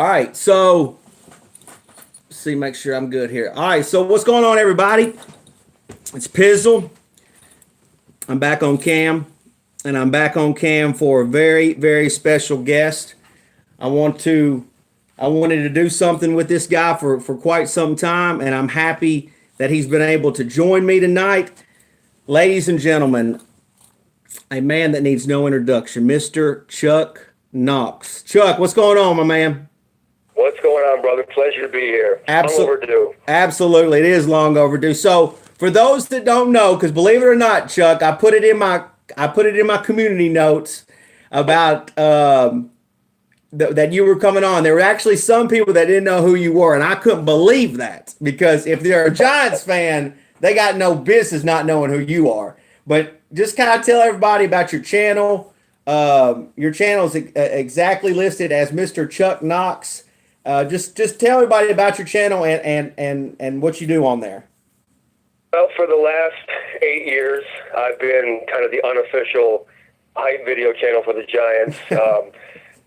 right, so let's see, make sure I'm good here. All right, so what's going on, everybody? It's Pizzle. I'm back on cam, and I'm back on cam for a very, very special guest. I wanted to do something with this guy for quite some time, and I'm happy that he's been able to join me tonight. Ladies and gentlemen, a man that needs no introduction, Mr. Chuck Knox. Chuck, what's going on, my man? What's going on, brother? Pleasure to be here. Long overdue. Absolutely, it is long overdue. So, for those that don't know, because believe it or not, Chuck, I put it in my community notes about that you were coming on. There were actually some people that didn't know who you were, and I couldn't believe that, because if they're a Giants fan, they got no business not knowing who you are. But just kind of tell everybody about your channel. Your channel is exactly listed as Mr. Chuck Knox. Just tell everybody about your channel and what you do on there. Well, for the last 8 years, I've been kind of the unofficial hype video channel for the Giants.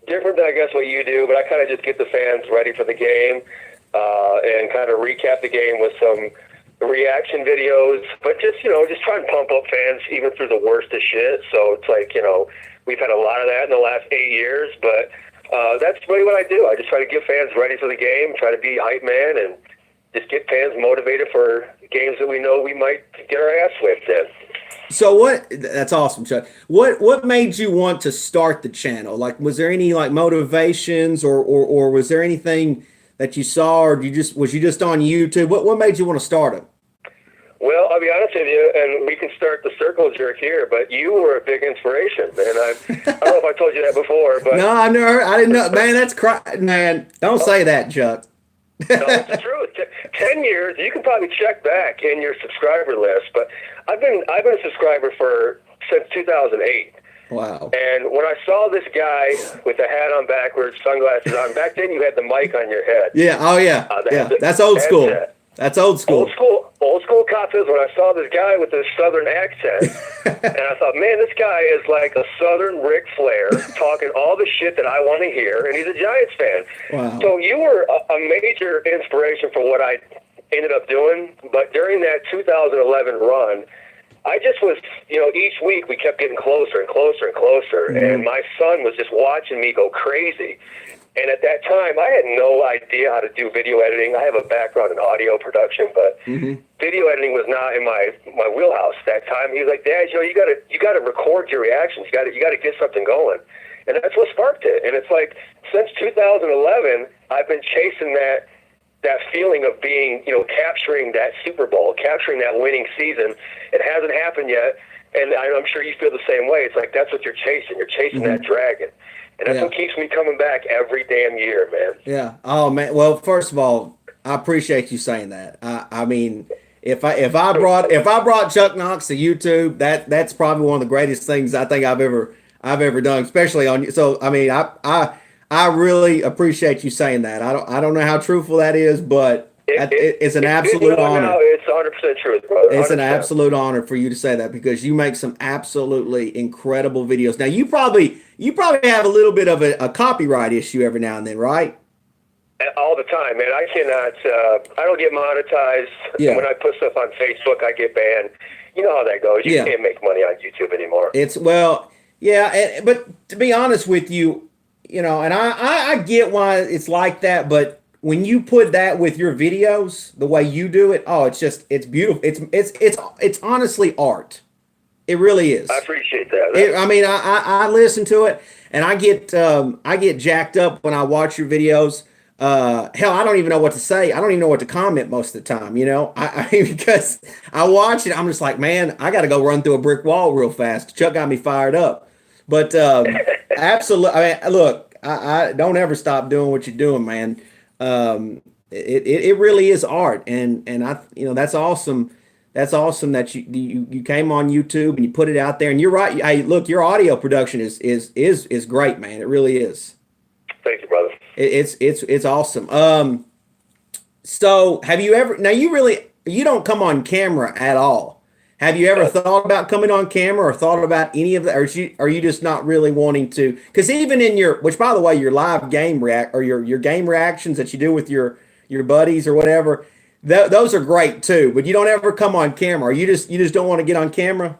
Different than, I guess, what you do, but I kind of just get the fans ready for the game and kind of recap the game with some reaction videos, but just try and pump up fans even through the worst of shit. So it's like, we've had a lot of that in the last 8 years, but that's really what I do. I just try to get fans ready for the game, try to be hype man, and just get fans motivated for games that we know we might get our ass whipped in. So that's awesome, Chuck. What made you want to start the channel? Like, was there any motivations or was there anything that you saw, or was you just on YouTube? What made you want to start it? Well, I'll be honest with you, and we can start the circle jerk here, but you were a big inspiration, man. I don't know if I told you that before, but no, I didn't know, man. That's man. Don't say that, Chuck. No, it's the truth. 10 years, you can probably check back in your subscriber list, but I've been a subscriber since 2008. Wow. And when I saw this guy with the hat on backwards, sunglasses on, back then you had the mic on your head. Yeah. Oh yeah. That's old school. That's old school. Old school cop is when I saw this guy with this southern accent, and I thought, man, this guy is like a southern Ric Flair, talking all the shit that I want to hear, and he's a Giants fan. Wow. So you were a major inspiration for what I ended up doing, but during that 2011 run, I just was, each week we kept getting closer and closer and closer, and my son was just watching me go crazy. And at that time, I had no idea how to do video editing. I have a background in audio production, but video editing was not in my wheelhouse at that time. He was like, "Dad, you gotta record your reactions. You gotta get something going," and that's what sparked it. And it's like, since 2011, I've been chasing that feeling of being, capturing that Super Bowl, capturing that winning season. It hasn't happened yet, and I'm sure you feel the same way. It's like that's what you're chasing. You're chasing that dragon. And that's what keeps me coming back every damn year, man. Yeah. Oh man. Well, first of all, I appreciate you saying that. I mean, if I brought Chuck Knox to YouTube, that's probably one of the greatest things I think I've ever done, especially on you. So I mean, I really appreciate you saying that. I don't know how truthful that is, but it's an absolute honor. No, it's 100% truth, brother. 100%. It's an absolute honor for you to say that, because you make some absolutely incredible videos. Now, you probably have a little bit of a copyright issue every now and then, right? All the time, man. I cannot. I don't get monetized. Yeah. When I put stuff on Facebook, I get banned. You know how that goes. You can't make money on YouTube anymore. But to be honest with you, and I get why it's like that, but when you put that with your videos, the way you do it, it's beautiful. It's honestly art. It really is. I appreciate that. I listen to it, and I get jacked up when I watch your videos. Hell, I don't even know what to say. I don't even know what to comment most of the time. Because I watch it, I'm just like, man, I got to go run through a brick wall real fast. Chuck got me fired up. But absolutely, I mean, look, I don't ever stop doing what you're doing, man. It really is art, and I that's awesome. That's awesome that you came on YouTube and you put it out there. And you're right. Hey, look, your audio production is great, man. It really is. Thank you, brother. It's awesome. So have you ever? Now you don't come on camera at all. Have you ever thought about coming on camera or thought about any of that? Or are you just not really wanting to? Because even in your, which by the way, your live game your game reactions that you do with your buddies or whatever, those are great too. But you don't ever come on camera. Or you just don't want to get on camera.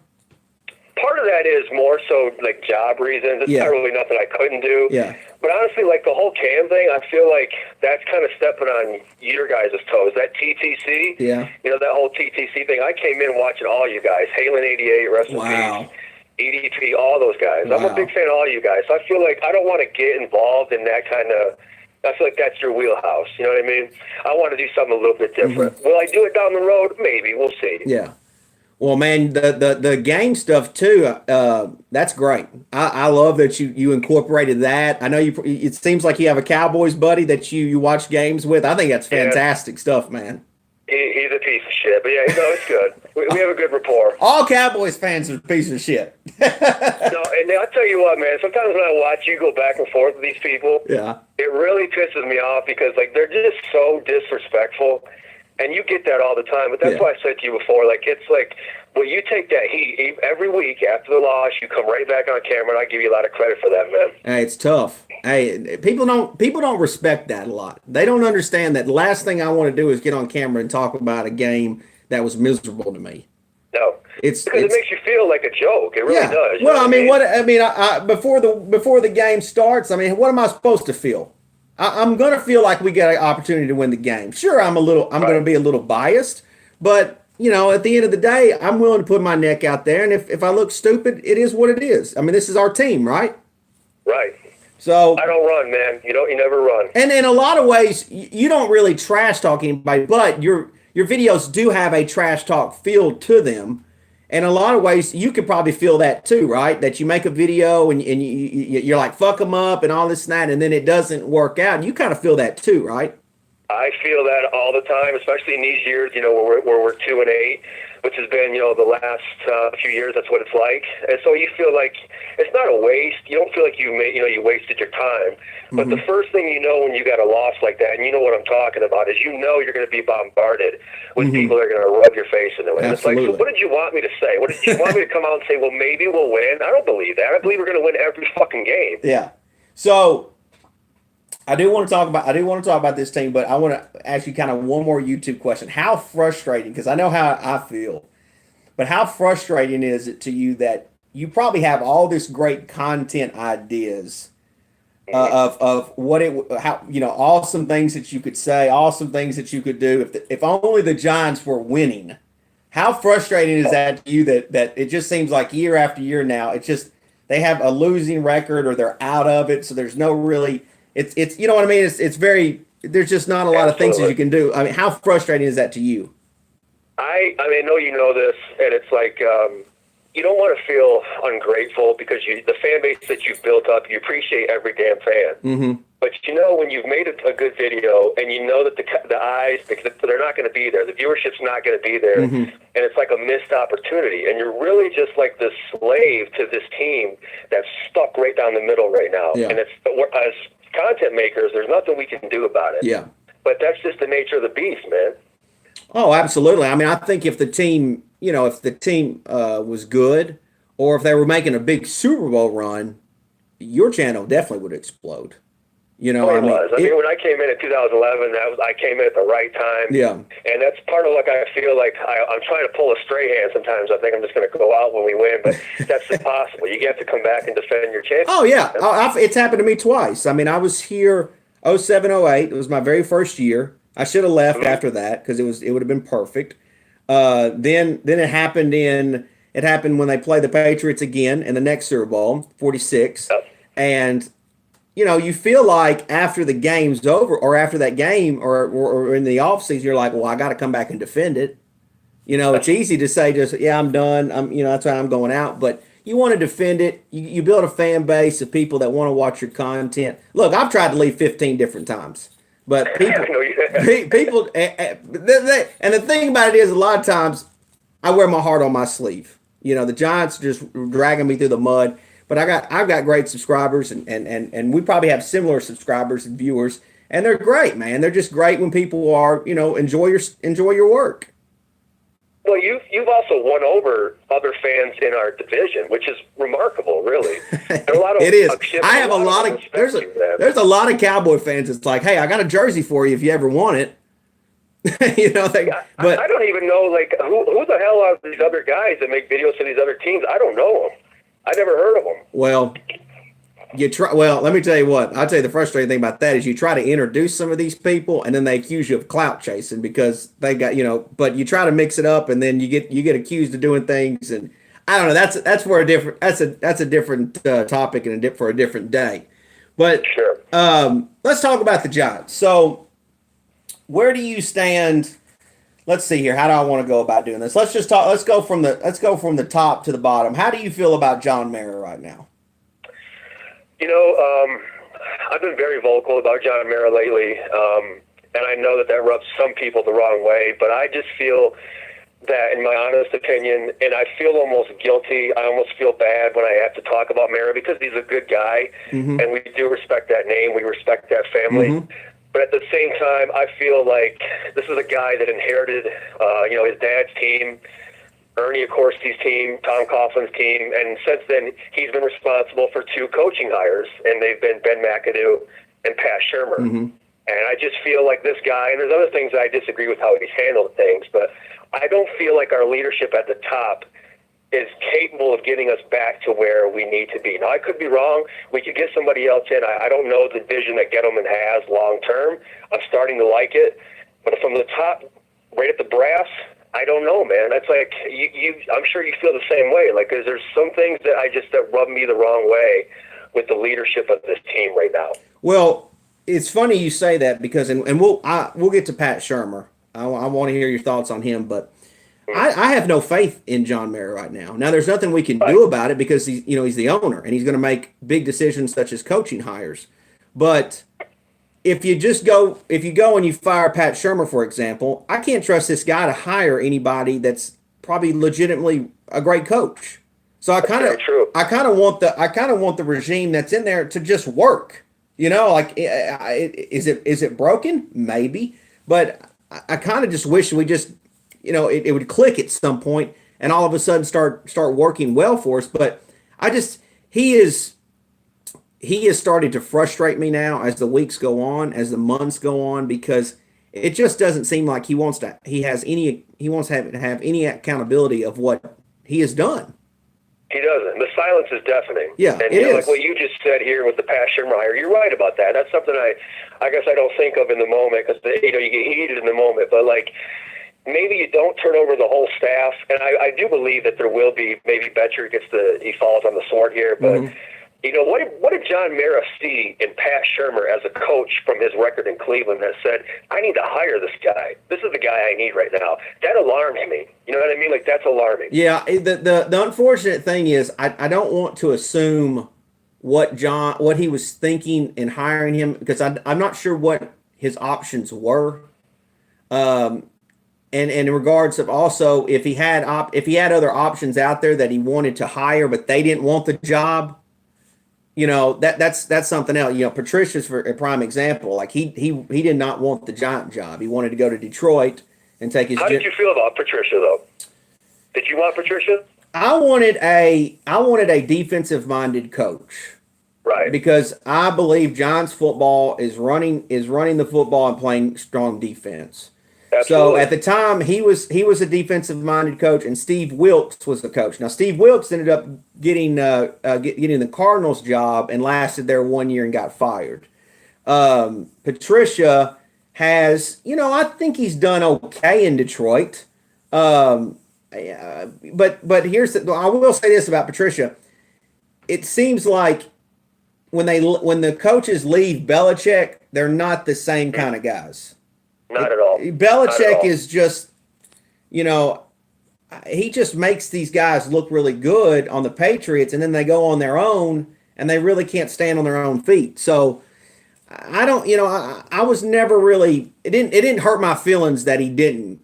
Part of that is more so like job reasons. It's not really nothing I couldn't do. Yeah. But honestly, like the whole cam thing, I feel like that's kind of stepping on your guys' toes. That TTC, that whole TTC thing. I came in watching all you guys. Halen 88, rest in peace. EDP, all those guys. Wow. I'm a big fan of all you guys. So I feel like I don't want to get involved in that kind of. I feel like that's your wheelhouse. You know what I mean? I want to do something a little bit different. Mm-hmm. Will I do it down the road? Maybe. We'll see. Yeah. Well, man, the game stuff too. That's great. I love that you incorporated that. I know it seems like you have a Cowboys buddy that you watch games with. I think that's fantastic stuff, man. He's a piece of shit, but it's good. We have a good rapport. All Cowboys fans are a piece of shit. No, and I'll tell you what, man. Sometimes when I watch you go back and forth with these people, it really pisses me off because like they're just so disrespectful. And you get that all the time, but that's why I said to you before, like, it's like, well, you take that heat every week after the loss, you come right back on camera, and I give you a lot of credit for that, man. Hey, it's tough. Hey, people don't respect that a lot. They don't understand that the last thing I want to do is get on camera and talk about a game that was miserable to me. No, because it makes you feel like a joke. It really does. Well, I before the game starts, I mean, what am I supposed to feel? I'm going to feel like we got an opportunity to win the game. Sure, I'm going to be a little biased, but at the end of the day, I'm willing to put my neck out there. And if I look stupid, it is what it is. I mean, this is our team, right? Right. So I don't run, man. You never run. And in a lot of ways, you don't really trash talk anybody, but your videos do have a trash talk feel to them. And in a lot of ways, you could probably feel that too, right? That you make a video and you're like, fuck them up and all this and that, and then it doesn't work out. You kind of feel that too, right? I feel that all the time, especially in these years, where we're 2-8, which has been, the last few years. That's what it's like. And so you feel like it's not a waste. You don't feel like you wasted your time. But the first thing when you got a loss like that, and you know what I'm talking about, is you're going to be bombarded with people that are going to rub your face in the way. And it's like, so what did you want me to say? What did you want me to come out and say? Well, maybe we'll win. I don't believe that. I believe we're going to win every fucking game. Yeah. So I do want to talk about this team, but I want to ask you kind of one more YouTube question. How frustrating, because I know how I feel, but how frustrating is it to you that you probably have all this great content ideas of what awesome things that you could say, awesome things that you could do if only the Giants were winning. How frustrating is that to you that it just seems like year after year now, it's just they have a losing record or they're out of it, so there's no really it's you know what I mean? It's very, there's just not a lot of things that you can do. I mean, how frustrating is that to you? I know you know this, and it's like you don't want to feel ungrateful because the fan base that you've built up, you appreciate every damn fan. Mm-hmm. But when you've made a good video and you know that the eyes, they're not going to be there, the viewership's not going to be there, and it's like a missed opportunity, and you're really just like this slave to this team that's stuck right down the middle right now. Yeah. And as content makers, there's nothing we can do about it. Yeah. But that's just the nature of the beast, man. Oh, absolutely. I mean, I think if the team, was good, or if they were making a big Super Bowl run, your channel definitely would explode. It was. I mean, when I came in 2011, I came in at the right time. Yeah. And that's part of I feel like I'm trying to pull a straight hand sometimes. I think I'm just going to go out when we win, but that's impossible. You have to come back and defend your championship. Oh, yeah. It's happened to me twice. I mean, I was here 07, 08. It was my very first year. I should have left after that because it would have been perfect. Then it happened when they played the Patriots again in the next Super Bowl, 46. Yep. And you feel like after the game's over or after that game or in the offseason, you're like, well, I got to come back and defend it. It's easy to say I'm done. That's why I'm going out. But you want to defend it. You build a fan base of people that want to watch your content. Look, I've tried to leave 15 different times. But people, and the thing about it is a lot of times I wear my heart on my sleeve. The Giants just dragging me through the mud. But I've got great subscribers, and we probably have similar subscribers and viewers, and they're great, man. They're just great when people are, enjoy your work. Well, you've also won over other fans in our division, which is remarkable, really. There are a lot of it is. Chip, I have a lot of there's a lot of Cowboy fans. It's like, hey, I got a jersey for you if you ever want it. I don't even know like who the hell are these other guys that make videos for these other teams. I don't know them. I never heard of them. Well, let me tell you what. I'll tell you the frustrating thing about that is you try to introduce some of these people and then they accuse you of clout chasing because they got, but you try to mix it up and then you get accused of doing things, and I don't know. That's for a different topic and for a different day. But sure. Let's talk about the Giants. So where do you stand? Let's see here. How do I want to go about doing this? Let's go from the top to the bottom. How do you feel about John Mara right now? I've been very vocal about John Mara lately, and I know that rubs some people the wrong way, but I just feel that, in my honest opinion, and I feel almost guilty, I almost feel bad when I have to talk about Mara because he's a good guy, mm-hmm. and we do respect that name, we respect that family. Mm-hmm. But at the same time, I feel like this is a guy that inherited, his dad's team, Ernie Accorsi's team, Tom Coughlin's team, and since then he's been responsible for 2 coaching hires, and they've been Ben McAdoo and Pat Shurmur. Mm-hmm. And I just feel like this guy, and there's other things that I disagree with how he's handled things, but I don't feel like our leadership at the top is capable of getting us back to where we need to be. Now, I could be wrong. We could get somebody else in. I don't know the vision that Gettleman has long term. I'm starting to like it. But from the top, right at the brass, I don't know, man. That's like, I'm sure you feel the same way. Like, there's some things that rub me the wrong way with the leadership of this team right now. Well, it's funny you say that because, and we'll get to Pat Shurmur. I want to hear your thoughts on him, but I have no faith in John Mara right now. Now, there's nothing we can do about it because he's the owner and he's going to make big decisions such as coaching hires. But if you go and you fire Pat Shurmur, for example, I can't trust this guy to hire anybody that's probably legitimately a great coach. So I kind of want the regime that's in there to just work. Like, is it broken? Maybe, but I kind of just wish we just. It would click at some point and all of a sudden start working well for us. But he is starting to frustrate me now as the weeks go on, as the months go on, because it just doesn't seem like he wants to have any accountability of what he has done. He doesn't. The silence is deafening. Yeah, and it is. Like what you just said here with the Pat Shurmur hire, you're right about that. That's something I guess I don't think of in the moment because you get heated in the moment, but like. Maybe you don't turn over the whole staff, and I do believe that there will be. Maybe Betcher he falls on the sword here, but what did John Mara see in Pat Shurmur as a coach from his record in Cleveland that said, I need to hire this guy. This is the guy I need right now. That alarms me. You know what I mean? Like, that's alarming. Yeah. The unfortunate thing is I don't want to assume what he was thinking in hiring him because I'm not sure what his options were. And in regards of also if he had other options out there that he wanted to hire, but they didn't want the job, that's something else. Patricia's for a prime example. Like he did not want the Giant job. He wanted to go to Detroit and take his. How did you feel about Patricia though? Did you want Patricia? I wanted a defensive minded coach. Right. Because I believe Giants football is running the football and playing strong defense. Absolutely. So at the time, he was a defensive-minded coach, and Steve Wilkes was the coach. Now, Steve Wilkes ended up getting the Cardinals job and lasted there 1 year and got fired. Patricia has, I think he's done okay in Detroit. But here's I will say this about Patricia. It seems like when the coaches leave Belichick, they're not the same kind of guys. Not at all. Belichick is just, he just makes these guys look really good on the Patriots, and then they go on their own, and they really can't stand on their own feet. So I don't, I was never really. It didn't hurt my feelings that he didn't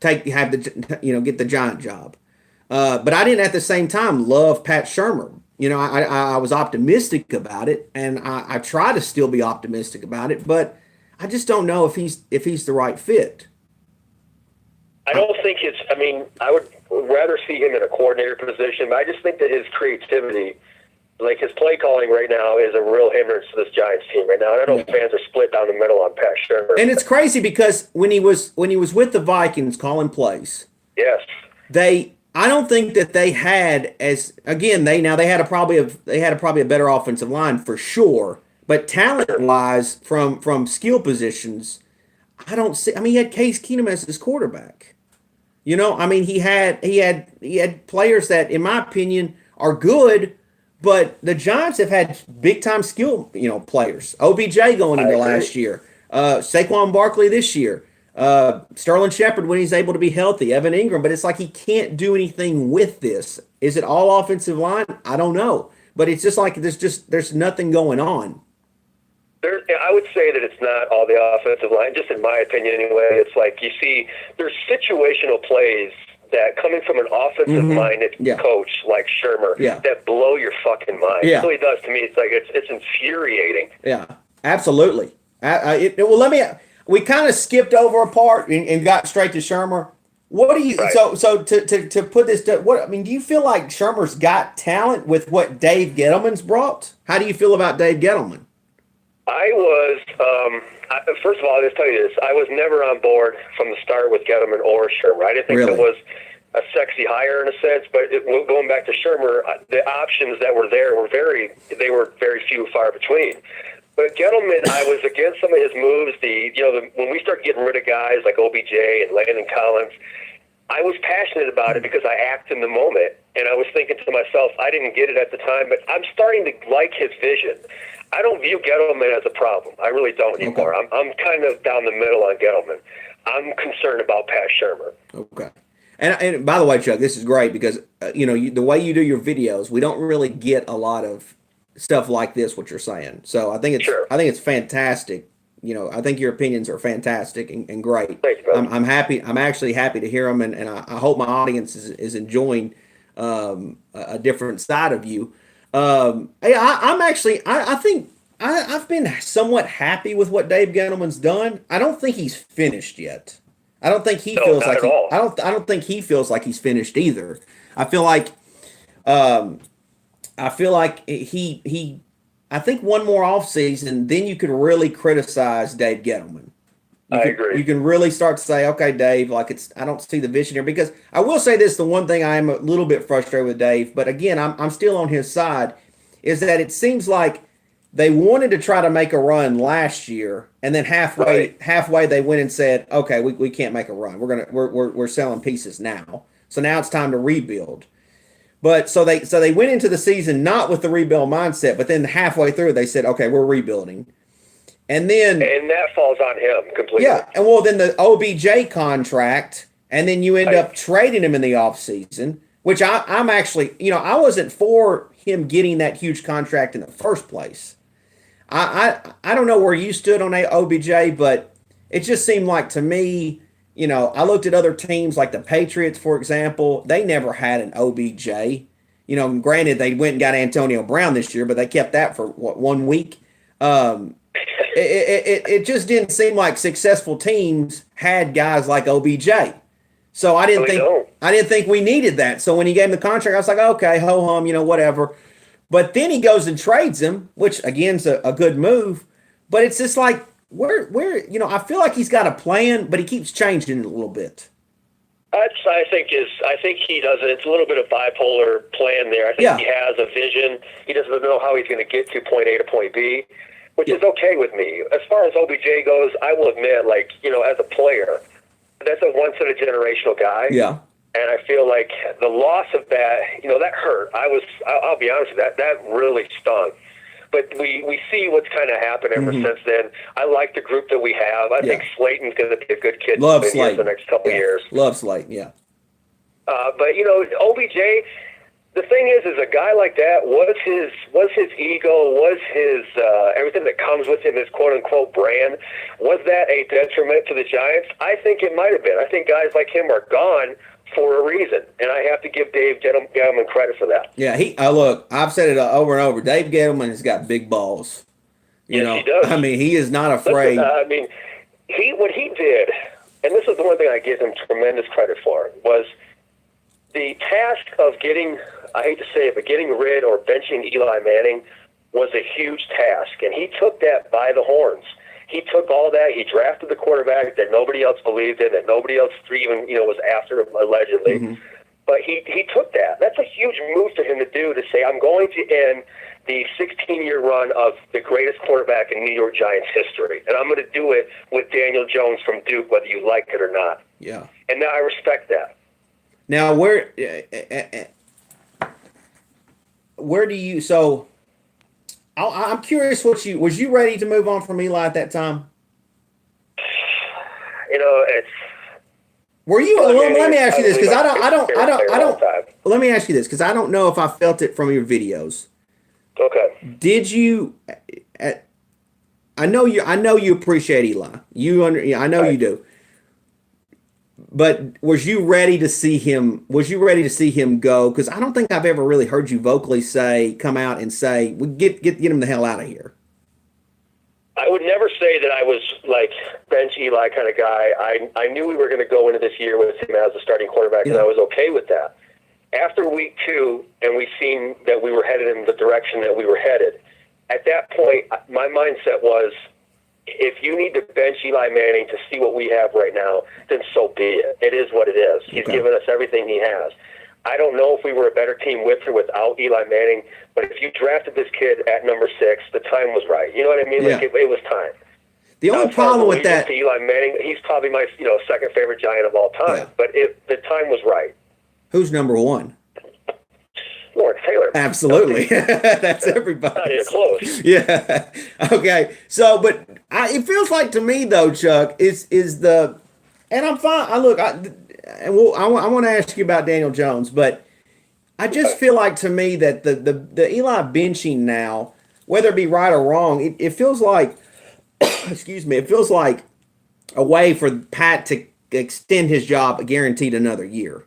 get the Giant job, but I didn't at the same time love Pat Shurmur. I was optimistic about it, and I try to still be optimistic about it, but. I just don't know if he's the right fit. I don't think his. I mean, I would rather see him in a coordinator position, but I just think that his creativity, like his play calling right now, is a real hindrance to this Giants team right now. And I know fans are split down the middle on Pat Shurmur. And it's crazy because when he was with the Vikings calling plays, yes, I don't think that they had they had probably a better offensive line for sure, but talent wise from skill positions, I don't see. I mean, he had Case Keenum as his quarterback. You know, I mean, he had players that, in my opinion, are good, but the Giants have had big time skill, players. OBJ going into last year, Saquon Barkley this year, Sterling Shepard when he's able to be healthy, Evan Ingram, but it's like he can't do anything with this. Is it all offensive line? I don't know, but it's just like there's nothing going on. I would say that it's not all the offensive line, just in my opinion anyway. It's like you see there's situational plays that coming from an offensive-minded coach like Shurmur that blow your fucking mind. Yeah. It really does to me. It's like it's infuriating. Yeah, absolutely. We kind of skipped over a part and got straight to Shurmur. What do you so to put this to what I mean? Do you feel like Shurmur's got talent with what Dave Gettleman's brought? How do you feel about Dave Gettleman? I was, first of all, I'll just tell you this. I was never on board from the start with Gettleman or Shurmur. I didn't think it was a sexy hire in a sense, but going back to Shurmur, the options that were there were very few, far between. But Gettleman, I was against some of his moves. When we start getting rid of guys like OBJ and Landon Collins, I was passionate about it because I act in the moment, and I was thinking to myself, I didn't get it at the time, but I'm starting to like his vision. I don't view Gettleman as a problem. I really don't anymore. Okay. I'm kind of down the middle on Gettleman. I'm concerned about Pat Shurmur. Okay. And by the way, Chuck, this is great because the way you do your videos, we don't really get a lot of stuff like this. What you're saying, so I think it's fantastic. I think your opinions are fantastic and great. Thanks, brother. I'm happy. I'm actually happy to hear them, and I hope my audience is enjoying a different side of you. I think I've been somewhat happy with what Dave Gettleman's done. I don't think he's finished yet. I don't think he feels like I don't think he feels like he's finished either. I feel like I think one more offseason, then you could really criticize Dave Gettleman. I agree. You can really start to say, okay, Dave, I don't see the vision here. Because I will say this, the one thing I am a little bit frustrated with Dave, but again, I'm still on his side, is that it seems like they wanted to try to make a run last year, and then halfway they went and said, okay, we can't make a run. We're selling pieces now. So now it's time to rebuild. But so they went into the season not with the rebuild mindset, but then halfway through they said, okay, we're rebuilding. And that falls on him completely. Yeah, and then the OBJ contract, and then you end up trading him in the offseason, which I'm actually, I wasn't for him getting that huge contract in the first place. I don't know where you stood on OBJ, but it just seemed like to me, I looked at other teams like the Patriots, for example. They never had an OBJ. Granted, they went and got Antonio Brown this year, but they kept that for 1 week. It just didn't seem like successful teams had guys like OBJ. So I didn't think we needed that. So when he gave him the contract, I was like, okay, ho hum, whatever. But then he goes and trades him, which again is a good move. But it's just like where I feel like he's got a plan, but he keeps changing it a little bit. I think he does it. It's a little bit of bipolar plan there. I think he has a vision. He doesn't know how he's going to get to point A to point B, which is okay with me. As far as OBJ goes, I will admit, as a player, that's a once-in-a-generational guy. Yeah. And I feel like the loss of that, that hurt. I'll be honest with you, that really stung. But we see what's kind of happened ever since then. I like the group that we have. I think Slayton's going to be a good kid for the next couple of years. Love Slayton, yeah. But, OBJ, the thing is a guy like that, was his ego, was his everything that comes with him, his quote-unquote brand, was that a detriment to the Giants? I think it might have been. I think guys like him are gone for a reason, and I have to give Dave Gettleman credit for that. Yeah, look, I've said it over and over. Dave Gettleman has got big balls. Yes, he does. I mean, he is not afraid. Listen, what he did, and this is the one thing I give him tremendous credit for, was the task of getting, I hate to say it, but getting rid or benching Eli Manning was a huge task, and he took that by the horns. He took all that. He drafted the quarterback that nobody else believed in, that nobody else even was after him, allegedly. Mm-hmm. But he took that. That's a huge move for him to do, to say, I'm going to end the 16-year run of the greatest quarterback in New York Giants history, and I'm going to do it with Daniel Jones from Duke, whether you like it or not. Yeah. And now I respect that. Now, where do you? So, I'm curious. Was you ready to move on from Eli at that time? It's. Were you? Let me ask you this, because I don't. Let me ask you this, because I don't know if I felt it from your videos. Okay. Did you? I know you appreciate Eli. I know you do. But was you ready to see him? Was you ready to see him go? Because I don't think I've ever really heard you vocally come out and say, "We get him the hell out of here." I would never say that I was like bench Eli kind of guy. I knew we were going to go into this year with him as a starting quarterback, and I was okay with that. After week 2, and we seen that we were headed in the direction that we were headed, at that point, my mindset was, if you need to bench Eli Manning to see what we have right now, then so be it. It is what it is. He's given us everything he has. I don't know if we were a better team with or without Eli Manning, but if you drafted this kid at number 6, the time was right. You know what I mean? Yeah. Like it was time. The only problem with that, Eli Manning, he's probably my second favorite Giant of all time. Yeah. But the time was right. Who's number 1? Lawrence Taylor. Absolutely. That's everybody. Not even close. Yeah. Okay. So, but it feels like to me though, Chuck, is the, and I'm fine. I want to ask you about Daniel Jones, but I just feel like to me that the Eli benching now, whether it be right or wrong, it feels like, excuse me, it feels like a way for Pat to extend his job guaranteed another year.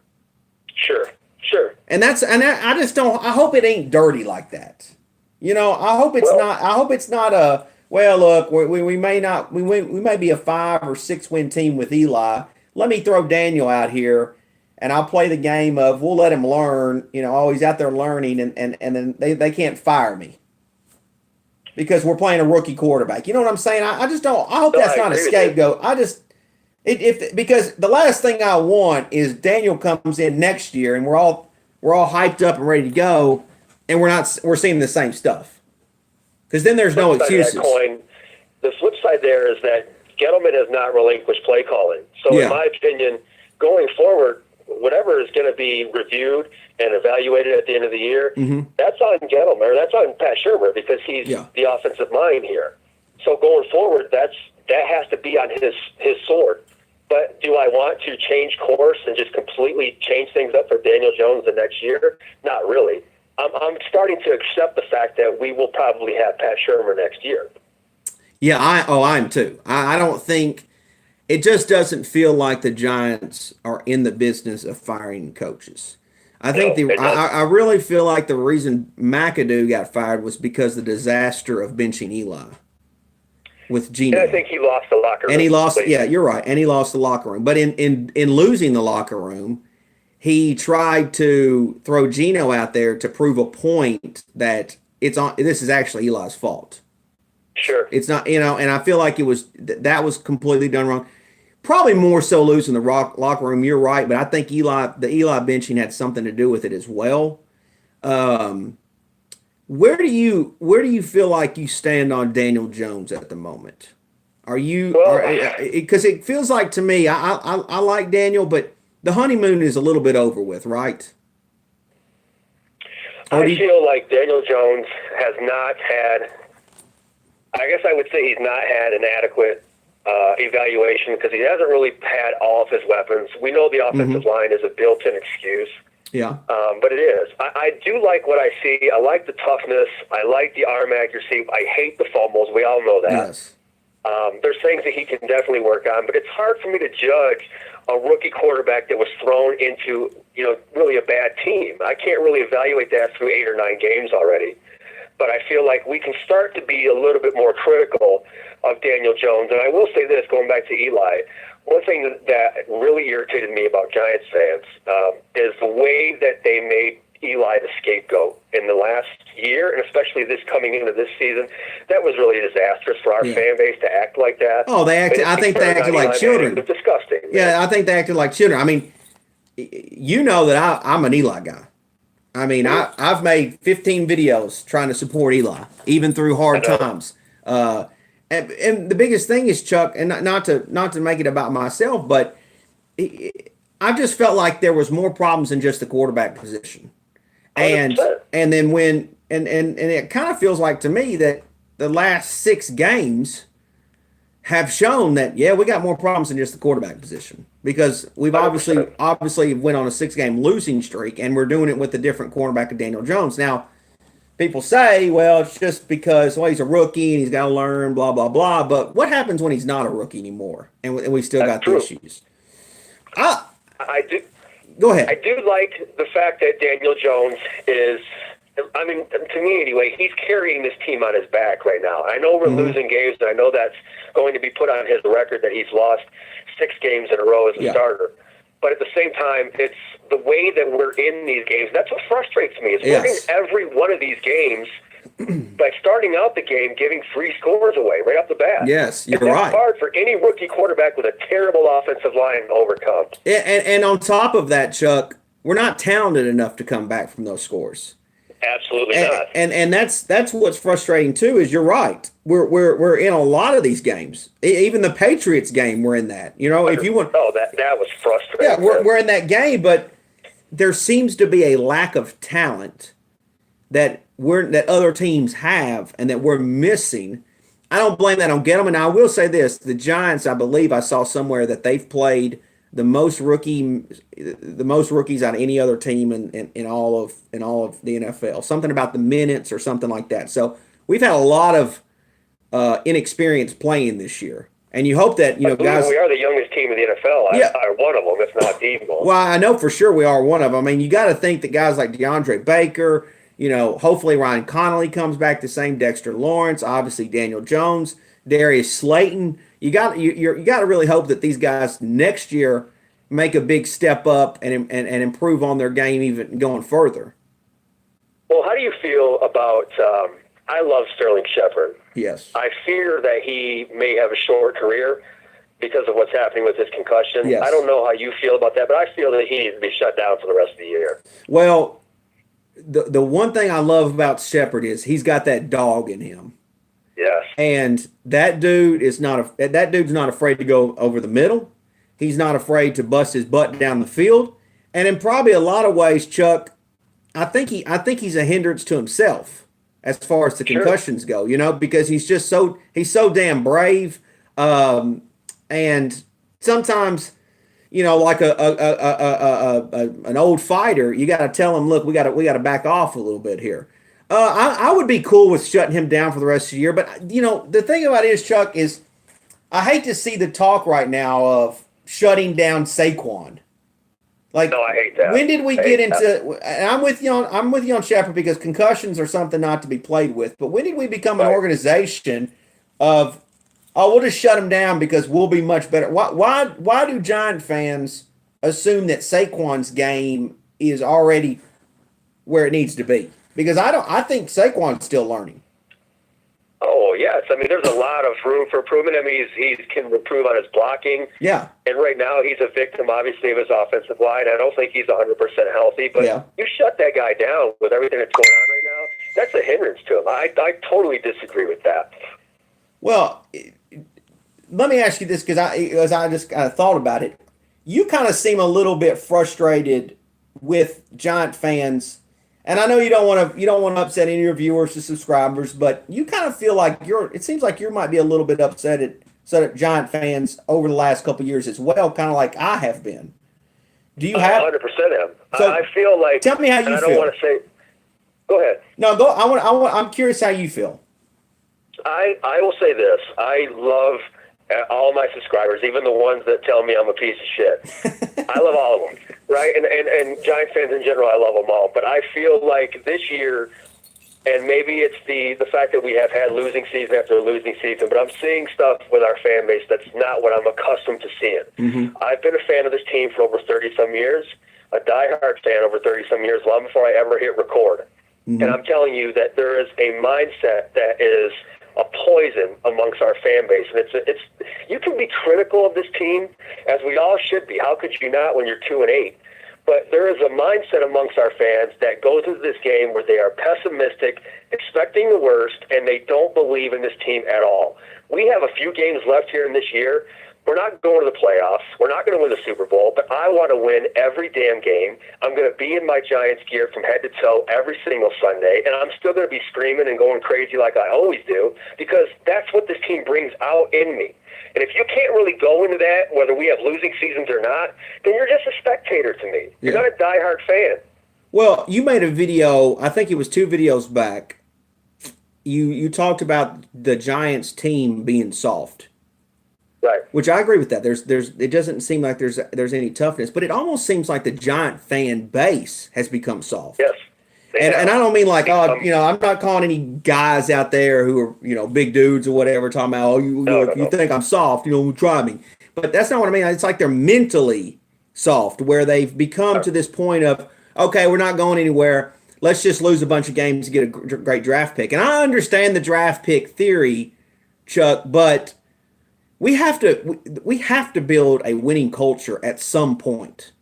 Sure. And I just don't. I hope it ain't dirty like that. I hope it's not. I hope it's not a. Well, look, we may be a 5 or 6 win team with Eli. Let me throw Daniel out here, and I'll play the game of we'll let him learn. He's out there learning, and then they can't fire me because we're playing a rookie quarterback. You know what I'm saying? I just don't. I hope that's not a scapegoat. Because the last thing I want is Daniel comes in next year and we're all hyped up and ready to go, and we're seeing the same stuff. Because then there's no excuses. The flip side there is that Gettleman has not relinquished play calling. So in my opinion, going forward, whatever is going to be reviewed and evaluated at the end of the year, that's on Gettleman, or that's on Pat Shurmur, because he's the offensive mind here. So going forward, that has to be on his sword. But do I want to change course and just completely change things up for Daniel Jones the next year? Not really. I'm starting to accept the fact that we will probably have Pat Shurmur next year. Yeah, I'm too. I don't think it just doesn't feel like the Giants are in the business of firing coaches. I think I really feel like the reason McAdoo got fired was because of the disaster of benching Eli with Geno. And I think he lost the locker room. And he lost, you're right. And he lost the locker room. But in losing the locker room, he tried to throw Geno out there to prove a point that this is actually Eli's fault. Sure. It's not, and I feel like that was completely done wrong. Probably more so losing the locker room. You're right, but I think the Eli benching had something to do with it as well. Where do you feel like you stand on Daniel Jones at the moment? Are you? Because it feels like to me, I like Daniel, but the honeymoon is a little bit over with, right? I feel like Daniel Jones has not had. I guess I would say he's not had an adequate evaluation, because he hasn't really had all of his weapons. We know the offensive line is a built-in excuse. Yeah. But it is. I do like what I see. I like the toughness. I like the arm accuracy. I hate the fumbles. We all know that. Yes. There's things that he can definitely work on, but it's hard for me to judge a rookie quarterback that was thrown into, really a bad team. I can't really evaluate that through 8 or 9 games already. But I feel like we can start to be a little bit more critical of Daniel Jones. And I will say this, going back to Eli, one thing that really irritated me about Giants fans is the way that they made Eli the scapegoat in the last year, and especially this coming into this season. That was really disastrous for our fan base to act like that. Oh, I think they acted like children. It was disgusting. Yeah, I think they acted like children. I mean, you know that I'm an Eli guy. I mean, I've made 15 videos trying to support Eli, even through hard times. And the biggest thing is, Chuck, and not to make it about myself, but I just felt like there was more problems than just the quarterback position. And 100%. and then when and it kind of feels like to me that the last 6 games have shown that we got more problems than just the quarterback position, because we've 100%. obviously went on a 6-game losing streak, and we're doing it with a different cornerback of Daniel Jones. Now, people say, well, it's just because he's a rookie and he's got to learn, blah blah blah. But what happens when he's not a rookie anymore, and we still got the issues? I do. Go ahead. I do like the fact that Daniel Jones is, I mean, to me anyway, he's carrying this team on his back right now. I know we're losing games, and I know that's going to be put on his record that he's lost 6 games in a row as a starter. But at the same time, it's the way that we're in these games. That's what frustrates me. Is we're in every one of these games by starting out the game giving 3 scores away right off the bat. Yes, you're and that's right. hard for any rookie quarterback with a terrible offensive line to overcome. And on top of that, Chuck, we're not talented enough to come back from those scores. Absolutely not. And that's what's frustrating too. Is you're right. We're in a lot of these games. Even the Patriots game, we're in that. You know, if you want. Oh, that was frustrating. Yeah, we're in that game, but there seems to be a lack of talent that other teams have and that we're missing. I don't blame that on Gettleman. Now, I will say this: the Giants, I believe I saw somewhere that they've played the most rookies out of any other team in all of the NFL. Something about the minutes or something like that. So we've had a lot of inexperience playing this year, and you hope that guys. We are the youngest team in the NFL. Yeah, one of them, if not the most. Well, I know for sure we are one of them. I mean, you got to think that guys like DeAndre Baker. Hopefully Ryan Connolly comes back the same. Dexter Lawrence, obviously Daniel Jones, Darius Slayton. You got to really hope that these guys next year make a big step up and improve on their game even going further. Well, how do you feel about? I love Sterling Shepard. Yes. I fear that he may have a short career because of what's happening with his concussion. Yes. I don't know how you feel about that, but I feel that he needs to be shut down for the rest of the year. Well, the one thing I love about Shepard is he's got that dog in him. Yes. And that dude's not afraid to go over the middle. He's not afraid to bust his butt down the field. And in probably a lot of ways, Chuck, I think he's a hindrance to himself as far as the concussions go, because he's so damn brave. And sometimes, like an old fighter, you got to tell him, look, we got to back off a little bit here. I would be cool with shutting him down for the rest of the year, but the thing about it is, Chuck, is I hate to see the talk right now of shutting down Saquon. Like, no, I hate that. When did we get into? And I'm with you on Shepard, because concussions are something not to be played with. But when did we become an organization of, we'll just shut him down because we'll be much better? Why do Giant fans assume that Saquon's game is already where it needs to be? Because I think Saquon's still learning. Oh, yes. I mean, there's a lot of room for improvement. I mean, he can improve on his blocking. Yeah. And right now he's a victim, obviously, of his offensive line. I don't think he's 100% healthy, but you shut that guy down with everything that's going on right now, that's a hindrance to him. I totally disagree with that. Well, let me ask you this, because I just kind of thought about it. You kind of seem a little bit frustrated with Giant fans. And I know you don't want to upset any of your viewers or subscribers, but you kind of feel like it seems like you might be a little bit upset at Giant fans over the last couple of years as well, kind of like I have been. Do you have 100% am. So, I feel like, tell me how you feel. I don't want to say. Go ahead. No, go. I'm curious how you feel. I will say this. I love all my subscribers, even the ones that tell me I'm a piece of shit. I love all of them, right? And Giant fans in general, I love them all. But I feel like this year, And maybe it's the fact that we have had losing season after losing season, but I'm seeing stuff with our fan base that's not what I'm accustomed to seeing. Mm-hmm. I've been a fan of this team for over 30-some years, a diehard fan over 30-some years, long before I ever hit record. Mm-hmm. And I'm telling you that there is a mindset that is a poison amongst our fan base. And it's you can be critical of this team, as we all should be. How could you not when you're 2-8? But there is a mindset amongst our fans that goes into this game where they are pessimistic, expecting the worst, and they don't believe in this team at all. We have a few games left here in this year. We're not going to the playoffs. We're not going to win the Super Bowl, but I want to win every damn game. I'm going to be in my Giants gear from head to toe every single Sunday, and I'm still going to be screaming and going crazy like I always do, because that's what this team brings out in me. And if you can't really go into that, whether we have losing seasons or not, then you're just a spectator to me. You're not a diehard fan. Well, you made a video, I think it was 2 videos back. You talked about the Giants team being soft. Right. Which I agree with that. It doesn't seem like there's any toughness, but it almost seems like the Giant fan base has become soft. Yes. And I don't mean like, I'm not calling any guys out there who are, big dudes or whatever, talking about, you think I'm soft, try me. But that's not what I mean. It's like they're mentally soft, where they've become to this point of, okay, we're not going anywhere. Let's just lose a bunch of games to get a great draft pick. And I understand the draft pick theory, Chuck, but we have to build a winning culture at some point.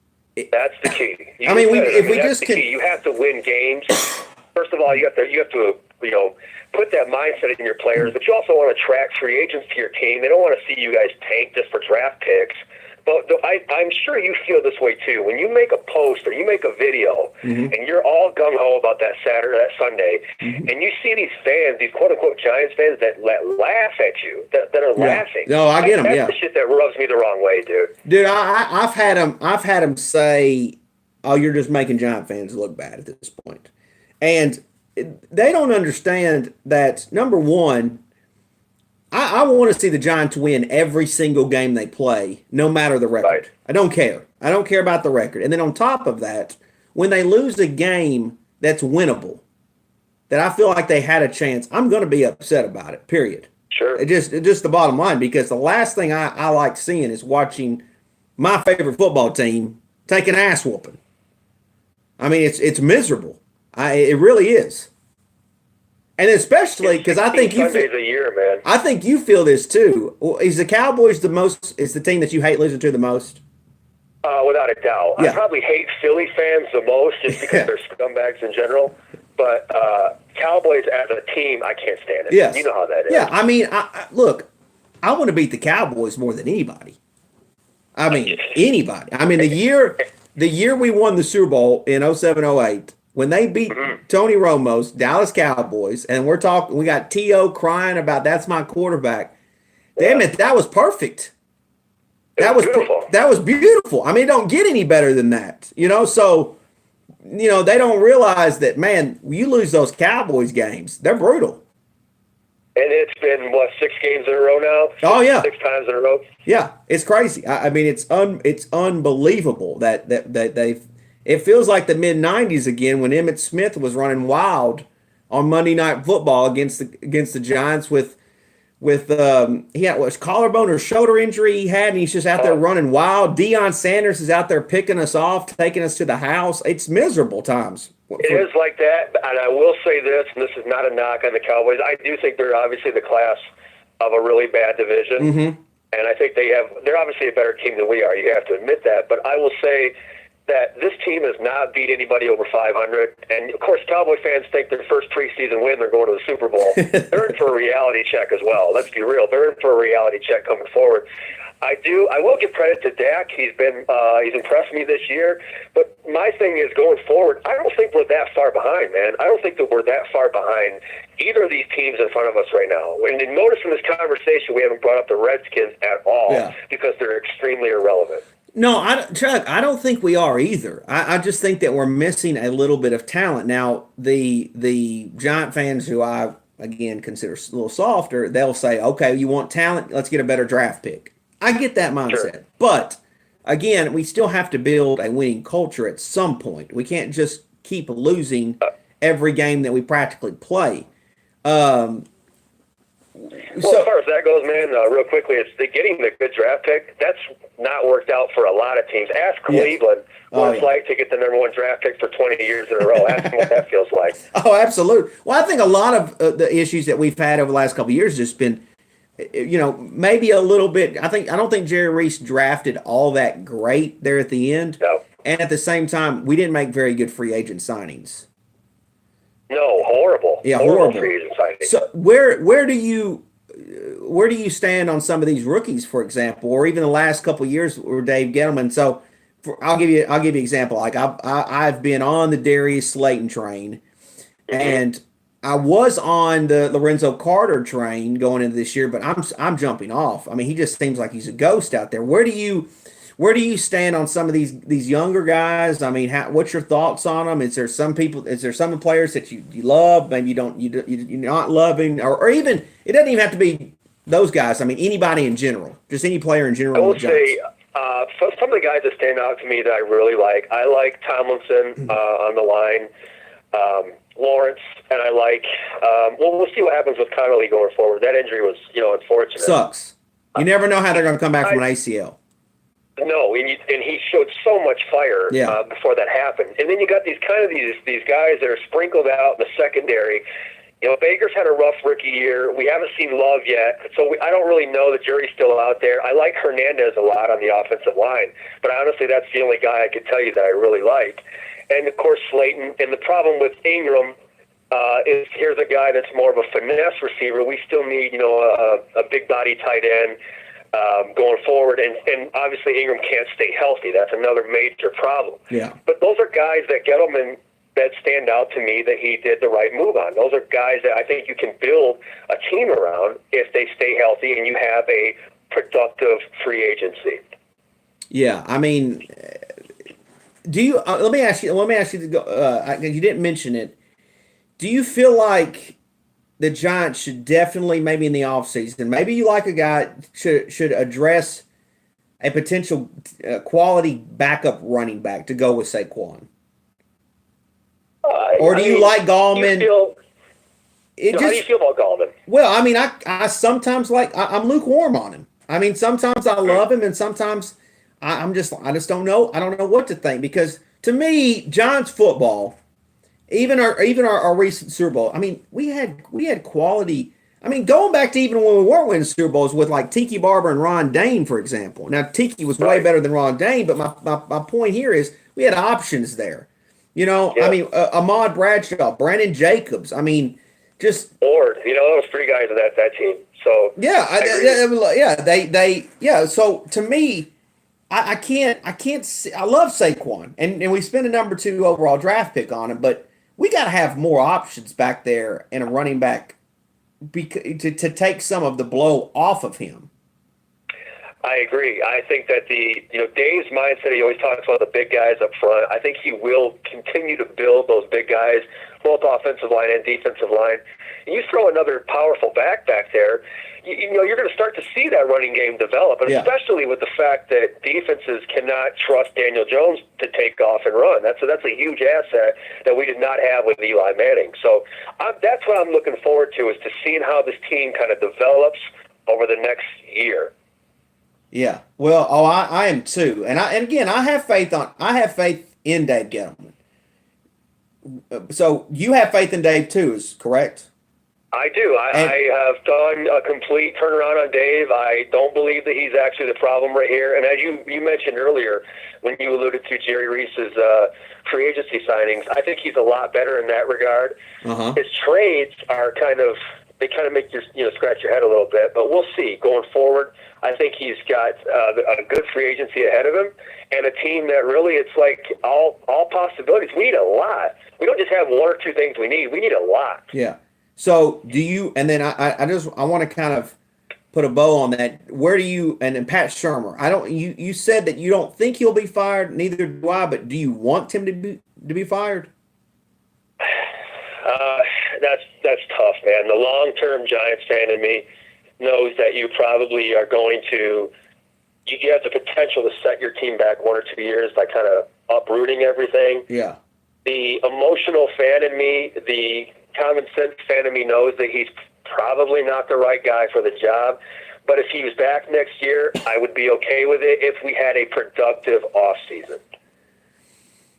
That's the key. You have to win games. First of all, you have to put that mindset in your players, but you also want to attract free agents to your team. They don't want to see you guys tank just for draft picks. But I'm sure you feel this way too. When you make a post or you make a video, mm-hmm. and you're all gung ho about that Saturday, that Sunday, mm-hmm. and you see these fans, these quote unquote Giants fans that laugh at you, that are laughing. No, I get them. That's the shit that rubs me the wrong way, dude. Dude, I've had them say, "Oh, you're just making Giant fans look bad at this point," and they don't understand that. Number one, I want to see the Giants win every single game they play, no matter the record. Right. I don't care. I don't care about the record. And then on top of that, when they lose a game that's winnable, that I feel like they had a chance, I'm going to be upset about it, period. Sure. It's just the bottom line, because the last thing I like seeing is watching my favorite football team take an ass whooping. I mean, it's miserable. It really is. And especially because I think you feel, a year, man. I think you feel this too. Is the Cowboys is the team that you hate losing to the most? Without a doubt. Yeah. I probably hate Philly fans the most just because they're scumbags in general. But Cowboys as a team, I can't stand it. Yes. You know how that is. Yeah, I mean, look, I want to beat the Cowboys more than anybody. I mean, anybody. I mean, the year we won the Super Bowl in 07-08, when they beat Tony Romo's Dallas Cowboys, and we got T.O. crying about that's my quarterback. Damn it, that was perfect. That was beautiful. I mean, it don't get any better than that, So, they don't realize that, man, you lose those Cowboys games, they're brutal. And it's been, 6 games in a row now? Oh, yeah. 6 times in a row? Yeah, it's crazy. I mean, it's unbelievable that they've. It feels like the mid-'90s again when Emmitt Smith was running wild on Monday Night Football against the Giants with he had collarbone or shoulder injury he had, and he's just out there running wild. Deion Sanders is out there picking us off, taking us to the house. It's miserable times. It is like that, and I will say this, and this is not a knock on the Cowboys. I do think they're obviously the class of a really bad division, mm-hmm. and I think they're obviously a better team than we are. You have to admit that, but I will say that this team has not beat anybody over 500. And, of course, Cowboy fans think their first preseason win, they're going to the Super Bowl. They're in for a reality check as well. Let's be real. They're in for a reality check coming forward. I will give credit to Dak. He's impressed me this year. But my thing is, going forward, I don't think we're that far behind, man. I don't think that we're that far behind either of these teams in front of us right now. And notice in this conversation, we haven't brought up the Redskins at all because they're extremely irrelevant. No, Chuck, I don't think we are either. I just think that we're missing a little bit of talent. Now, the Giant fans who I, again, consider a little softer, they'll say, okay, you want talent? Let's get a better draft pick. I get that mindset. Sure. But, again, we still have to build a winning culture at some point. We can't just keep losing every game that we practically play. Well, as far as that goes, man, real quickly, it's getting the good draft pick. That's not worked out for a lot of teams. Ask Cleveland what it's like to get the #1 draft pick for 20 years in a row. Ask them what that feels like. Oh, absolutely. Well, I think a lot of the issues that we've had over the last couple of years has just been, maybe a little bit. I don't think Jerry Reese drafted all that great there at the end. No. And at the same time, we didn't make very good free agent signings. No, horrible. Yeah, horrible. Free agent signings. So where do you stand on some of these rookies, for example, or even the last couple of years with Dave Gettleman? So I'll give you an example. Like I've been on the Darius Slayton train, and I was on the Lorenzo Carter train going into this year, but I'm jumping off. I mean, he just seems like he's a ghost out there. Where do you stand on some of these younger guys? I mean, what's your thoughts on them? Is there some players that you love, maybe you're not loving, or even it doesn't even have to be those guys. I mean, anybody in general, just any player in general. I would say some of the guys that stand out to me that I really like. I like Tomlinson on the line, Lawrence, and I like. We'll see what happens with Connolly going forward. That injury was unfortunate. Sucks. You never know how they're going to come back from an ACL. No, and he showed so much fire before that happened. And then you got these guys that are sprinkled out in the secondary. Baker's had a rough rookie year. We haven't seen Love yet, so I don't really know. The jury's still out there. I like Hernandez a lot on the offensive line, but honestly, that's the only guy I could tell you that I really like. And, of course, Slayton. And the problem with Ingram is here's a guy that's more of a finesse receiver. We still need, a big body tight end. Going forward, and obviously Ingram can't stay healthy. That's another major problem. Yeah. But those are guys that Gettleman that stand out to me that he did the right move on. Those are guys that I think you can build a team around if they stay healthy and you have a productive free agency. Yeah, I mean, do you? Let me ask you to go. You didn't mention it. Do you feel like the Giants should definitely, maybe in the offseason, maybe you like a guy should address a potential quality backup running back to go with Saquon? Or do you like Gallman? How do you feel about Gallman? Well, I mean, I sometimes I'm lukewarm on him. I mean, sometimes I love him, and sometimes I just don't know. I don't know what to think, because to me, Giants football. Even our recent Super Bowl. I mean, we had quality. I mean, going back to even when we weren't winning Super Bowls with like Tiki Barber and Ron Dane, for example. Now Tiki was way better than Ron Dane, but my point here is we had options there. I mean, Ahmad Bradshaw, Brandon Jacobs. I mean, just Lord, those three guys of that team. So So to me, I can't see. I love Saquon, and we spent a #2 overall draft pick on him, but we got to have more options back there in a running back to take some of the blow off of him. I agree. I think that Dave's mindset, he always talks about the big guys up front. I think he will continue to build those big guys, both offensive line and defensive line. And you throw another powerful back there, you're going to start to see that running game develop, and especially with the fact that defenses cannot trust Daniel Jones to take off and run. That's a huge asset that we did not have with Eli Manning. So that's what I'm looking forward to, is to seeing how this team kind of develops over the next year. Yeah, well, I am too, and again, I have faith in Dave Gettleman. So you have faith in Dave too, is correct? I do. I have done a complete turnaround on Dave. I don't believe that he's actually the problem right here. And as you mentioned earlier, when you alluded to Jerry Reese's free agency signings, I think he's a lot better in that regard. Uh-huh. His trades are kind of make you scratch your head a little bit, but we'll see going forward. I think he's got a good free agency ahead of him, and a team that really, it's like all possibilities. We need a lot. We don't just have one or two things we need. We need a lot. Yeah. So do you? And then I want to kind of put a bow on that. Where do you? And then Pat Shurmur. You said that you don't think he'll be fired. Neither do I. But do you want him to be fired? That's tough, man. The long-term Giants fan in me knows that you probably are going to. You have the potential to set your team back 1 or 2 years by kind of uprooting everything. Yeah. the emotional fan in me, the common sense fan in me knows that he's probably not the right guy for the job. But if he was back next year, I would be okay with it if we had a productive offseason.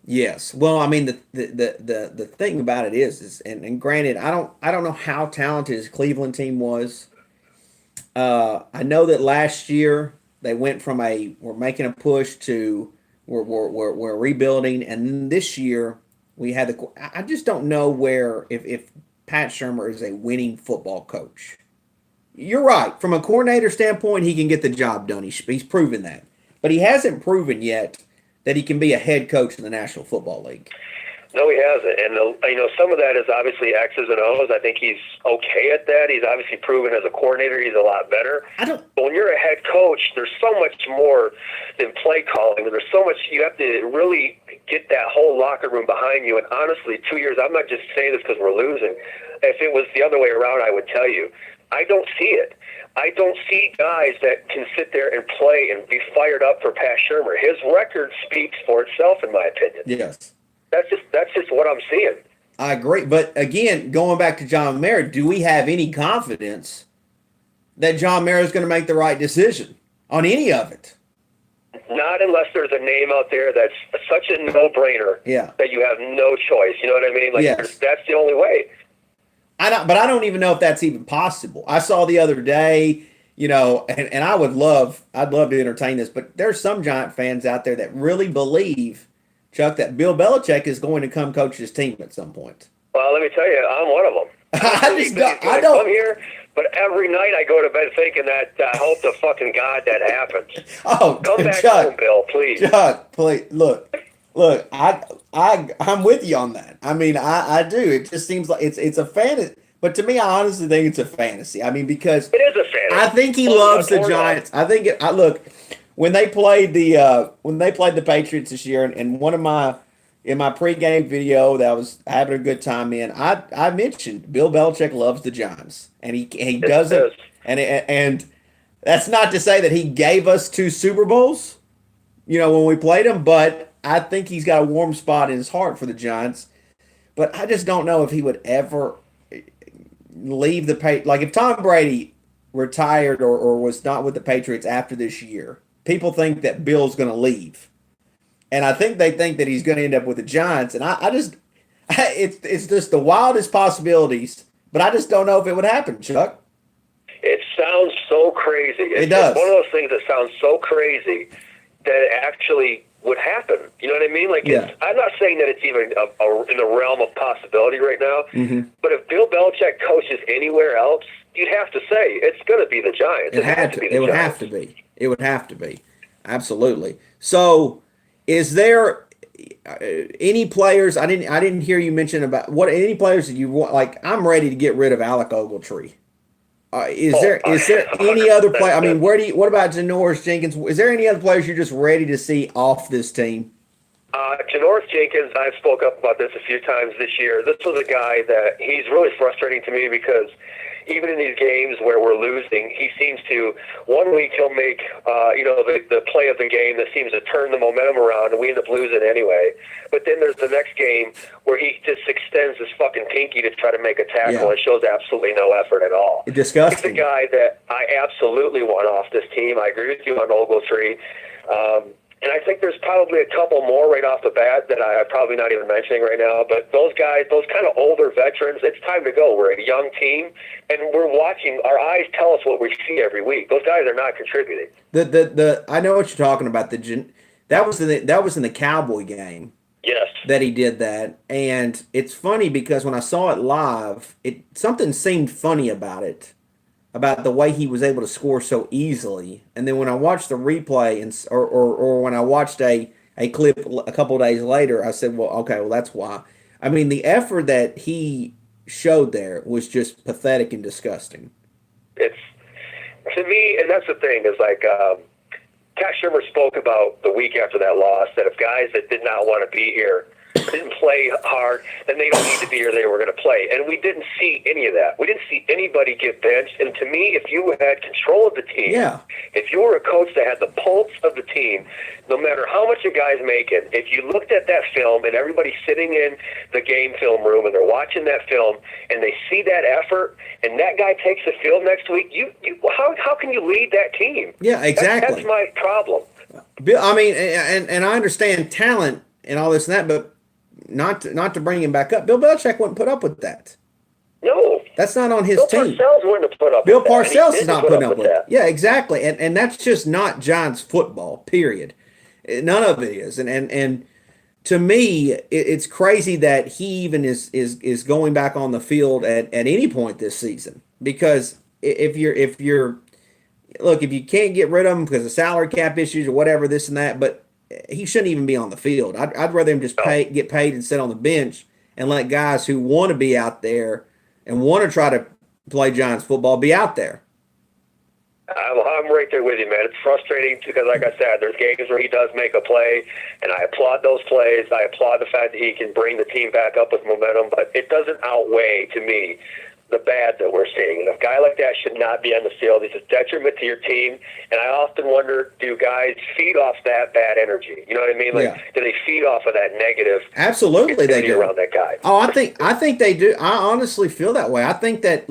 Yes. Well, I mean, the thing about it is and granted, I don't know how talented his Cleveland team was. I know that last year they went from we're making a push to we're rebuilding, and then this year we had I just don't know where if Pat Shurmur is a winning football coach. You're right. From a coordinator standpoint, he can get the job done. He's proven that, but he hasn't proven yet that he can be a head coach in the National Football League. No, he hasn't. And, some of that is obviously X's and O's. I think he's okay at that. He's obviously proven as a coordinator he's a lot better. But when you're a head coach, there's so much more than play calling. There's so much, you have to really get that whole locker room behind you. And honestly, 2 years, I'm not just saying this because we're losing. If it was the other way around, I would tell you. I don't see it. I don't see guys that can sit there and play and be fired up for Pat Shurmur. His record speaks for itself, in my opinion. Yes. That's just what I'm seeing. I agree. But again, going back to John Mara, do we have any confidence that John Mara is going to make the right decision on any of it? Not unless there's a name out there that's such a no-brainer that you have no choice. You know what I mean? Like, that's the only way. But I don't even know if that's even possible. I saw the other day, and I'd love to entertain this, but there's some Giant fans out there that really believe, Chuck, that Bill Belichick is going to come coach his team at some point. Well, let me tell you, I'm one of them. I don't come here, but every night I go to bed thinking that I hope to fucking God that happens. Oh, come back Chuck, home, Bill, please. Chuck, please, look, I'm with you on that. I mean, I do. It just seems like it's a fantasy. But to me, I honestly think it's a fantasy. I mean, because it is a fantasy. I think he loves the Giants. I think look, when they played the Patriots this year, and in my pregame video that I was having a good time in, I mentioned Bill Belichick loves the Giants, and he doesn't. And that's not to say that he gave us 2 Super Bowls, when we played them, but I think he's got a warm spot in his heart for the Giants. But I just don't know if he would ever leave the Patriots. Like if Tom Brady retired or was not with the Patriots after this year, people think that Bill's going to leave. And I think they think that he's going to end up with the Giants. And it's just the wildest possibilities, but I just don't know if it would happen, Chuck. It sounds so crazy. It does. It's one of those things that sounds so crazy that it actually would happen. You know what I mean? Like, I'm not saying that it's even in the realm of possibility right now, but if Bill Belichick coaches anywhere else, you'd have to say it's going to be the Giants. It would have to be. It would have to be. Absolutely. So, is there any players? I didn't hear you mention about any players that you want. Like, I'm ready to get rid of Alec Ogletree. Is there any other play? I mean, what about Janoris Jenkins? Is there any other players you're just ready to see off this team? Janoris Jenkins, I've spoke up about this a few times this year. This was a guy that he's really frustrating to me because even in these games where we're losing, he seems to, one week he'll make, the play of the game that seems to turn the momentum around, and we end up losing anyway. But then there's the next game where he just extends his fucking pinky to try to make a tackle and shows absolutely no effort at all. It's disgusting. He's a guy that I absolutely want off this team. I agree with you on Ogletree. And I think there's probably a couple more right off the bat that I'm probably not even mentioning right now. But those guys, those kind of older veterans, it's time to go. We're a young team, and we're watching. Our eyes tell us what we see every week. Those guys are not contributing. I know what you're talking about. That was in the Cowboy game. Yes. That he did that, and it's funny because when I saw it live, something seemed funny about it. About the way he was able to score so easily, and then when I watched the replay or when I watched a clip a couple of days later, I said, "Well, okay, that's why." I mean, the effort that he showed there was just pathetic and disgusting. It's to me, and that's the thing is like Pat Shurmur spoke about the week after that loss that if guys that did not want to be here didn't play hard, then they don't need to be here, they were going to play. And we didn't see any of that. We didn't see anybody get benched. And to me, if you had control of the team, if you were a coach that had the pulse of the team, no matter how much a guy's making, if you looked at that film and everybody's sitting in the game film room and they're watching that film and they see that effort and that guy takes the field next week, how can you lead that team? Yeah, exactly. That's my problem. I mean, and I understand talent and all this and that, but not to bring him back up. Bill Belichick wouldn't put up with that. No. That's not on his team. Bill Parcells wouldn't have put up Bill with that. Parcells is not putting up with that. it. Yeah, exactly. And that's just not Giants football, period. None of it is. And to me, it's crazy that he even is going back on the field at any point this season. Because if you can't get rid of him because of salary cap issues or whatever, this and that, but he shouldn't even be on the field. I'd rather him just get paid and sit on the bench and let guys who want to be out there and want to try to play Giants football be out there. I'm right there with you, man. It's frustrating because, like I said, there's games where he does make a play, and I applaud those plays. I applaud the fact that he can bring the team back up with momentum, but it doesn't outweigh, to me, the bad that we're seeing. And a guy like that should not be on the field. He's a detriment to your team. And I often wonder, do guys feed off that bad energy? You know what I mean? Do they feed off of that negative? Absolutely, they do. Around that guy. Oh, I think they do. I honestly feel that way. I think that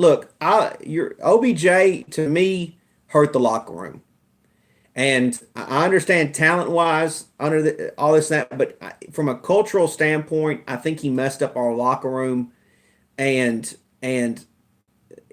your OBJ to me hurt the locker room, and I understand talent-wise under all this and that, but from a cultural standpoint, I think he messed up our locker room, and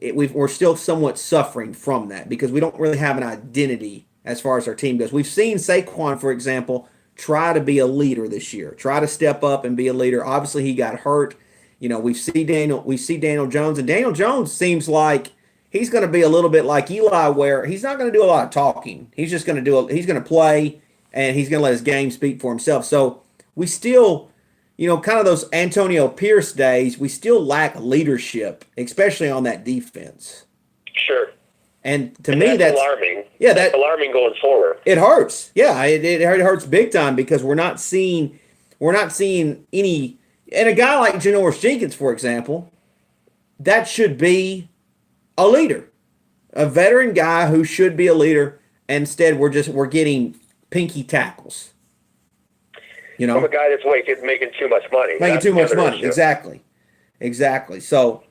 we're still somewhat suffering from that because we don't really have an identity as far as our team goes. We've seen Saquon, for example, try to be a leader this year, try to step up and be a leader. Obviously, he got hurt. We see Daniel Jones, and Daniel Jones seems like he's going to be a little bit like Eli, where he's not going to do a lot of talking. He's just going to he's going to play, and he's going to let his game speak for himself. So we still, kind of those Antonio Pierce days, we still lack leadership, especially on that defense. Sure. And to me, that's alarming. Yeah, that's alarming going forward. It hurts. Yeah, it hurts big time because we're not seeing any. And a guy like Janoris Jenkins, for example, that should be a leader, a veteran guy who should be a leader. Instead, we're getting pinky tackles. From a guy that's making too much money. Making too much money. Issue. Exactly. So,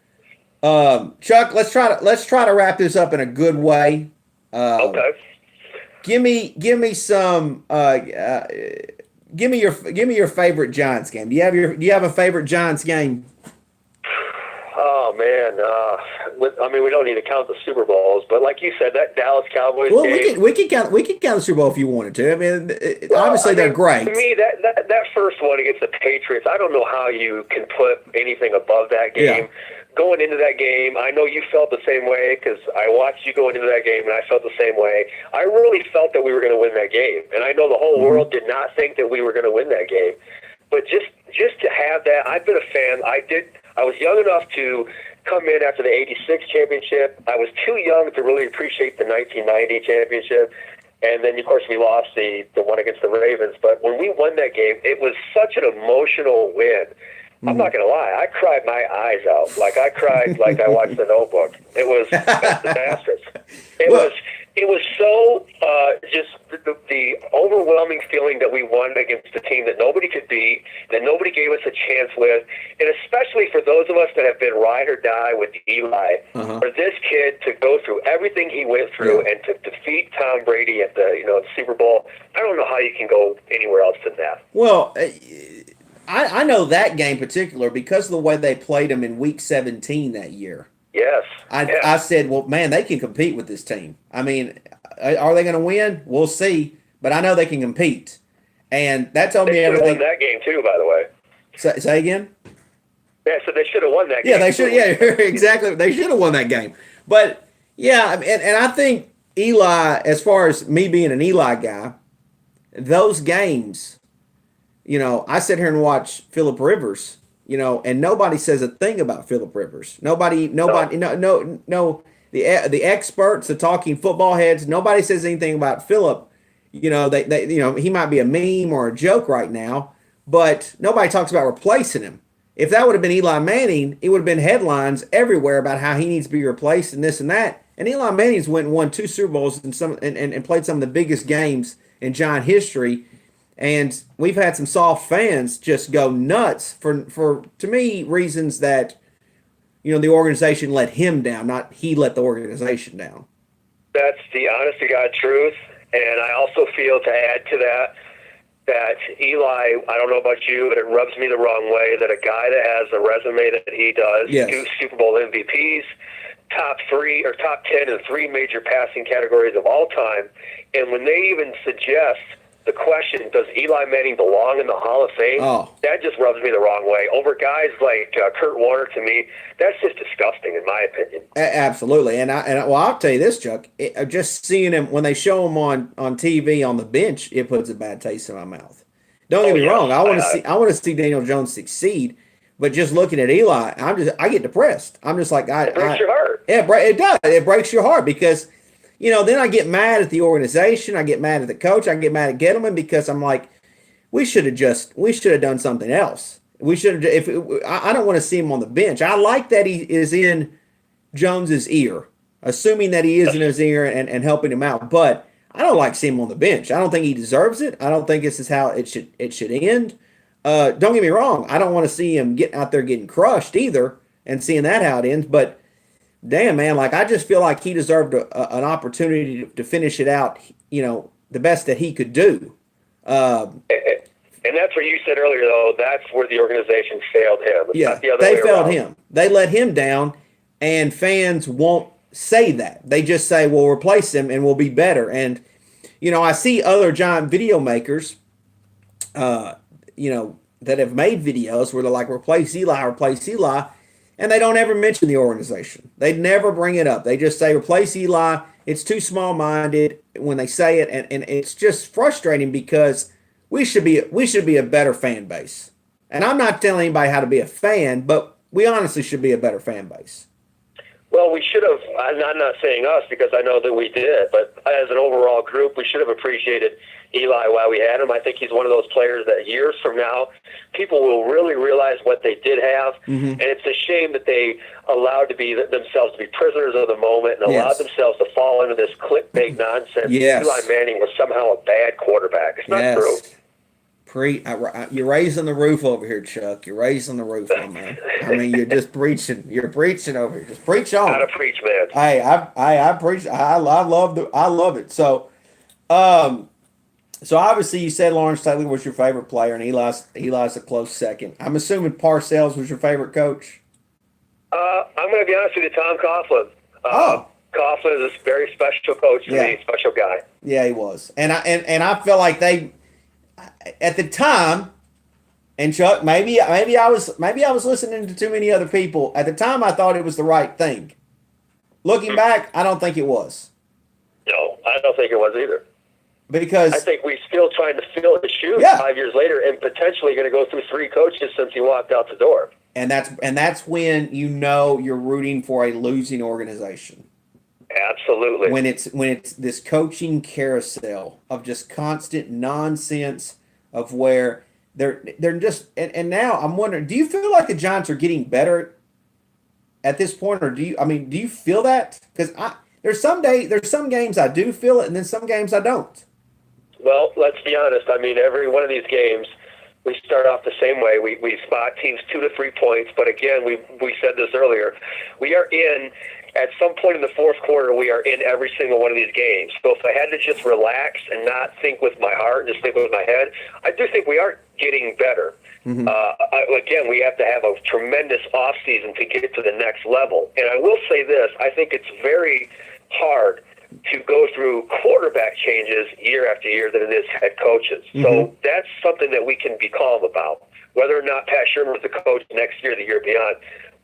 Chuck, let's try to wrap this up in a good way. Okay. Give me some. Give me your favorite Giants game. Do you have a favorite Giants game? Oh man, we don't need to count the Super Bowls, but like you said, that Dallas Cowboys game. We can count the Super Bowl if you wanted to. I mean, obviously they're great. To me, that first one against the Patriots, I don't know how you can put anything above that game. Yeah. Going into that game, I know you felt the same way because I watched you going into that game, and I felt the same way. I really felt that we were going to win that game, and I know the whole world did not think that we were going to win that game. But just to have that, I've been a fan. I was young enough to come in after the '86 championship. I was too young to really appreciate the 1990 championship. And then, of course, we lost the one against the Ravens. But when we won that game, it was such an emotional win. I'm not going to lie. I cried my eyes out. I cried like I watched The Notebook. It was disastrous. It was so just the overwhelming feeling that we won against a team that nobody could beat, that nobody gave us a chance with, and especially for those of us that have been ride or die with Eli, for this kid to go through everything he went through and to defeat Tom Brady at the Super Bowl, I don't know how you can go anywhere else than that. Well, I know that game in particular because of the way they played him in Week 17 that year. Yes. I said, well, man, they can compete with this team. I mean, are they going to win? We'll see. But I know they can compete. And that told me everything. They should have won that game, too, by the way. Say again? Yeah, so they should have won that game. Yeah, they should. Yeah, exactly. They should have won that game. But, yeah, and I think Eli, as far as me being an Eli guy, those games, I sit here and watch Phillip Rivers, and nobody says a thing about Phillip Rivers. Nobody, no. The experts, the talking football heads, nobody says anything about Phillip. He might be a meme or a joke right now, but nobody talks about replacing him. If that would have been Eli Manning, it would have been headlines everywhere about how he needs to be replaced and this and that. And Eli Manning's went and won 2 Super Bowls and played some of the biggest games in Giant history. And we've had some soft fans just go nuts for to me reasons that the organization let him down, not he let the organization down. That's the honest to God truth. And I also feel, to add to that Eli, I don't know about you, but it rubs me the wrong way that a guy that has a resume that he does, yes, 2 Super Bowl MVPs, top 10 in 3 major passing categories of all time, and when they even suggest the question, does Eli Manning belong in the Hall of Fame? Oh. That just rubs me the wrong way. Over guys like Kurt Warner, to me, that's just disgusting, in my opinion. Absolutely, and I'll tell you this, Chuck. Just seeing him when they show him on TV on the bench, it puts a bad taste in my mouth. Don't get me wrong. I want to see Daniel Jones succeed, but just looking at Eli, I get depressed. I'm just like, it breaks your heart. It does. It breaks your heart because. Then I get mad at the organization. I get mad at the coach. I get mad at Gettleman because I'm like, we should have done something else. We should have. I don't want to see him on the bench. I like that he is in Jones's ear, assuming that he is in his ear and helping him out. But I don't like seeing him on the bench. I don't think he deserves it. I don't think this is how it should end. Don't get me wrong. I don't want to see him get out there getting crushed either, and seeing that how it ends. But damn, man, I just feel like he deserved an opportunity to finish it out, the best that he could do. And that's what you said earlier, though. That's where the organization failed him. It's they failed him. They let him down, and fans won't say that. They just say, "We'll replace him, and we'll be better." And I see other Giant video makers, that have made videos where they're like, "Replace Eli." And they don't ever mention the organization. They never bring it up. They just say, replace Eli. It's too small-minded when they say it. And it's just frustrating because we should be a better fan base. And I'm not telling anybody how to be a fan, but we honestly should be a better fan base. Well, we should have, I'm not saying us because I know that we did, but as an overall group, we should have appreciated Eli while we had him. I think he's one of those players that years from now, people will really realize what they did have. Mm-hmm. And it's a shame that they allowed themselves to be prisoners of the moment and allowed themselves to fall into this clickbait nonsense. Yes. Eli Manning was somehow a bad quarterback. It's not true. You're raising the roof over here, Chuck. You're raising the roof on me. I mean, you're just preaching. You're preaching over here. Just preach on. Gotta preach, man. Hey, I preach. I love it. So obviously you said Lawrence Taylor was your favorite player, and Eli's a close second. I'm assuming Parcells was your favorite coach. I'm going to be honest with you, Tom Coughlin. Coughlin is a very special coach to me, special guy. Yeah, he was, and I feel like they. At the time, and Chuck, maybe I was listening to too many other people. At the time, I thought it was the right thing. Looking back, I don't think it was. No, I don't think it was either. Because I think we're still trying to fill his shoes 5 years later, and potentially going to go through 3 coaches since he walked out the door. And that's when you're rooting for a losing organization. Absolutely. When it's this coaching carousel of just constant nonsense of where they're just and now I'm wondering, do you feel like the Giants are getting better at this point, or do you feel that? Because there's some games I do feel it, and then some games I don't. Well, let's be honest. I mean, every one of these games, we start off the same way. We spot teams 2 to 3 points, but again, we said this earlier. We are in. At some point in the fourth quarter, we are in every single one of these games. So if I had to just relax and not think with my heart and just think with my head, I do think we are getting better. Mm-hmm. Again, we have to have a tremendous offseason to get to the next level. And I will say this, I think it's very hard to go through quarterback changes year after year than it is head coaches. Mm-hmm. So that's something that we can be calm about. Whether or not Pat Shurmur is the coach next year, the year beyond,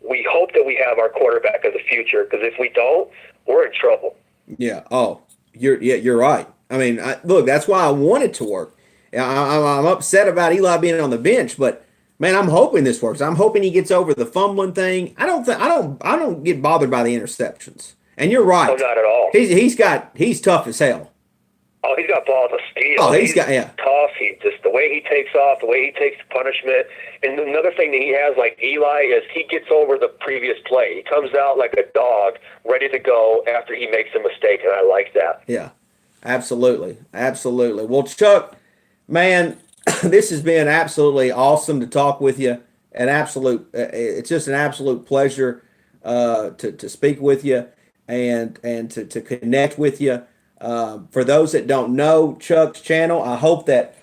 we hope that we have our quarterback of the future, because if we don't, we're in trouble. Yeah. Oh, you're right. I mean, look, that's why I want it to work. I'm upset about Eli being on the bench, but man, I'm hoping this works. I'm hoping he gets over the fumbling thing. I don't get bothered by the interceptions. And you're right. No, not at all. He's tough as hell. Oh, he's got balls of steel. Oh, he's got, yeah. Tough. He just, the way he takes off, the way he takes punishment. And another thing that he has, like Eli, is he gets over the previous play. He comes out like a dog, ready to go after he makes a mistake, and I like that. Yeah, absolutely. Absolutely. Well, Chuck, man, this has been absolutely awesome to talk with you. It's just an absolute pleasure to speak with you and to connect with you. For those that don't know Chuck's channel, I hope that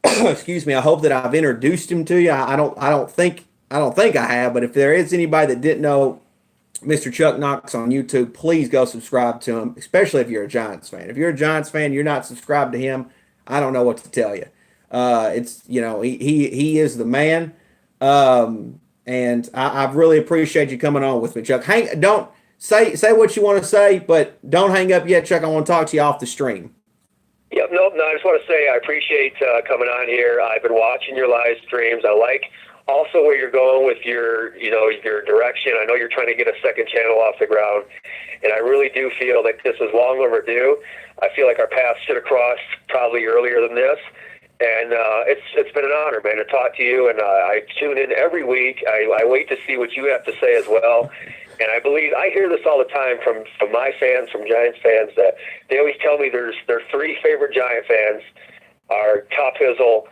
excuse me, I hope that I've introduced him to you. I don't think I have, but if there is anybody that didn't know Mr. Chuck Knox on YouTube, please go subscribe to him, especially if you're a Giants fan. If you're a Giants fan, you're not subscribed to him, I don't know what to tell you. He is the man. And I really appreciate you coming on with me, Chuck. Don't say what you want to say, but don't hang up yet, Chuck. I want to talk to you off the stream. Yep, no, I just want to say I appreciate coming on here. I've been watching your live streams. I like also where you're going with your direction. I know you're trying to get a second channel off the ground, and I really do feel that this is long overdue. I feel like our paths should have crossed probably earlier than this. And it's been an honor, man, to talk to you. And I tune in every week. I wait to see what you have to say as well. And I hear this all the time from my fans, from Giants fans, that they always tell me their three favorite Giant fans are Top Hizzle,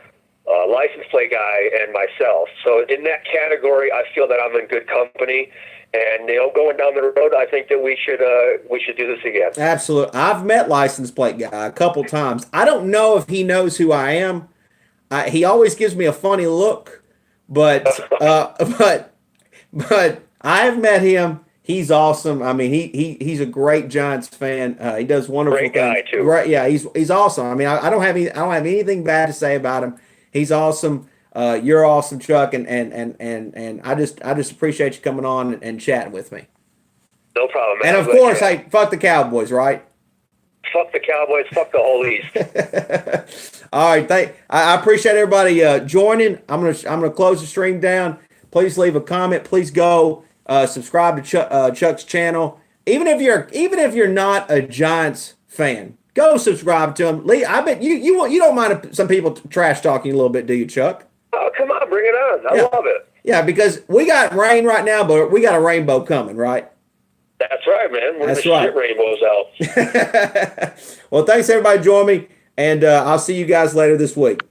license plate guy, and myself. So in that category, I feel that I'm in good company. And going down the road, I think that we should do this again. Absolutely. I've met license plate guy a couple times. I don't know if he knows who I am. He always gives me a funny look, but I have met him. He's awesome. I mean, he's a great Giants fan. He does wonderful things. Great guy too. Right? Yeah, he's awesome. I mean, I don't have anything bad to say about him. He's awesome. You're awesome, Chuck, and I just appreciate you coming on and chatting with me. No problem, man. And of course, hey, fuck the Cowboys, right? Fuck the Cowboys. Fuck the whole East. All right, I appreciate everybody joining. I'm gonna close the stream down. Please leave a comment. Please go subscribe to Chuck's channel. Even if you're not a Giants fan, go subscribe to him. Lee, I bet you don't mind some people trash talking a little bit, do you, Chuck? Oh, come on, bring it on. I love it. Yeah, because we got rain right now, but we got a rainbow coming, right? That's right, man. That's right. Shit rainbows out. Well, thanks everybody joining me, and I'll see you guys later this week.